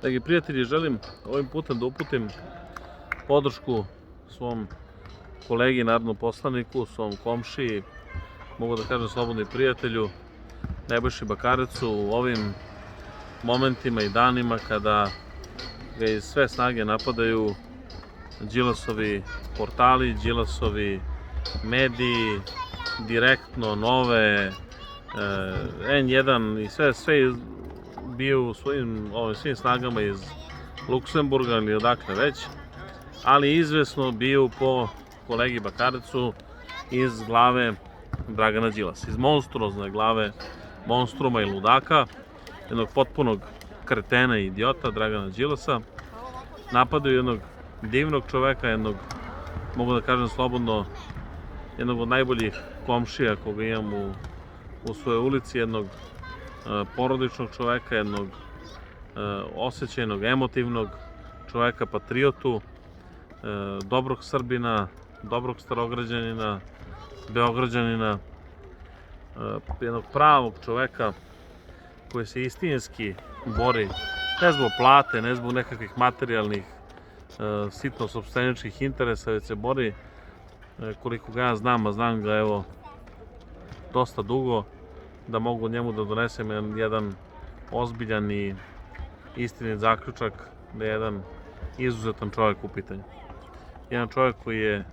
Dragi prijatelji, želim ovim putem da uputim podršku svom kolegi, narodnom poslaniku, svom komšiji, mogu da kažem slobodno i prijatelju, Nebojši Bakarecu, u ovim momentima i danima kada ga iz sve snage napadaju Đilasovi portali, Đilasovi mediji, Direktno, Nove, N1 i sve bio svim snagama iz Luksemburga ili odakle već, ali izvesno bio po kolegi Bakarecu iz glave Dragana Đilasa, iz monstruozne glave monstruma i ludaka, jednog potpunog kretena i idiota Dragana Đilasa. Napadaju jednog divnog čoveka, jednog, mogu da kažem slobodno, jednog od najboljih komšija koga imam u svojoj ulici, jednog porodičnog čoveka, jednog osjećajnog, emotivnog čoveka, patriotu, dobrog Srbina, dobrog Starograđanina, Beograđanina, jednog pravog čoveka koji se istinski bori, ne zbog plate, ne zbog nekakvih materijalnih sitno-sopstveničkih interesa, već se bori, koliko ga ja znam, a znam ga evo dosta dugo, da mogu njemu da donesem jedan ozbiljan i istinit zaključak da je jedan izuzetan čovjek u pitanju. Jedan čovjek koji je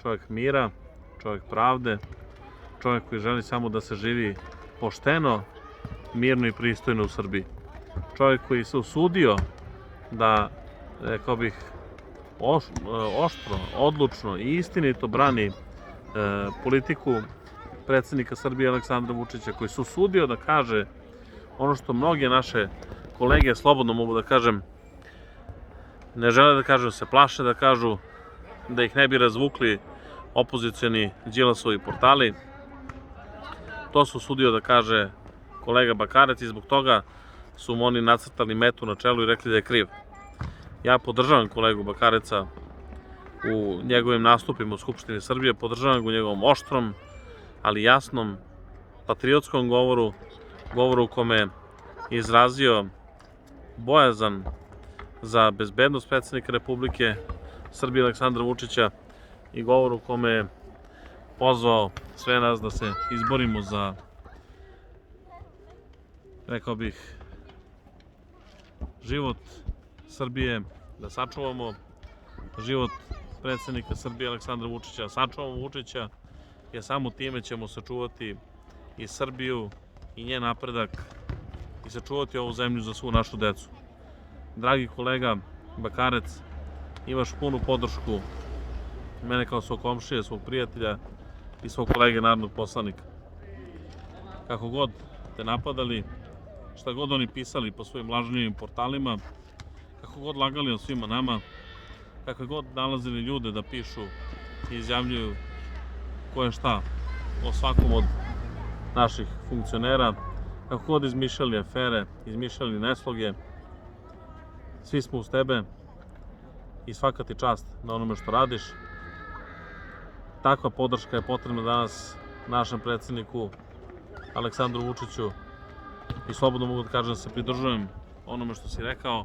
čovjek mira, čovjek pravde, čovjek koji želi samo da se živi pošteno, mirno i pristojno u Srbiji. Čovjek koji se usudio da, rekao bih, oštro, odlučno i istinito brani politiku predsednika Srbije Aleksandra Vučića, koji se usudio da kaže ono što mnoge naše kolege, slobodno mogu da kažem, ne žele da kažu, se plaše da kažu, da ih ne bi razvukli opozicioni Đilasovi portali. To se usudio da kaže kolega Bakarec i zbog toga su mu oni nacrtali metu na čelu i rekli da je kriv. Ja podržavam kolegu Bakareca u njegovim nastupima u Skupštini Srbije, podržavam ga u njegovom oštrom, ali jasnom, patriotskom govoru, govoru u kome je izrazio bojazan za bezbednost predsednika Republike Srbije Aleksandra Vučića i govoru u kome je pozvao sve nas da se izborimo za, rekao bih, život Srbije, da sačuvamo život predsednika Srbije Aleksandra Vučića, sačuvamo Vučića, jer samo time ćemo sačuvati i Srbiju i njen napredak i sačuvati ovu zemlju za svu našu decu. Dragi kolega Bakarec, imaš punu podršku mene kao svog komšije, svog prijatelja i svog kolege narodnog poslanika. Kako god te napadali, šta god oni pisali po svojim lažnjivim portalima, kako god lagali o svima nama, kakve god nalazili ljude da pišu i izjavljuju koje šta o svakom od naših funkcionera, kako god izmišljali afere, izmišljali nesloge, svi smo uz tebe i svaka ti čast na onome što radiš. Takva podrška je potrebna danas našem predsedniku Aleksandru Vučiću i slobodno mogu da kažem da se pridržujem onome što si rekao.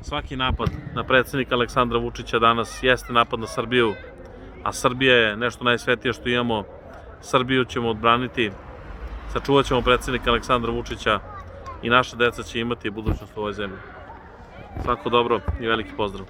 Svaki napad na predsednika Aleksandra Vučića danas jeste napad na Srbiju, a Srbija je nešto najsvetije što imamo. Srbiju ćemo odbraniti, sačuvat ćemo predsednika Aleksandra Vučića i naša deca će imati budućnost u ovoj zemlji. Svako dobro i veliki pozdrav.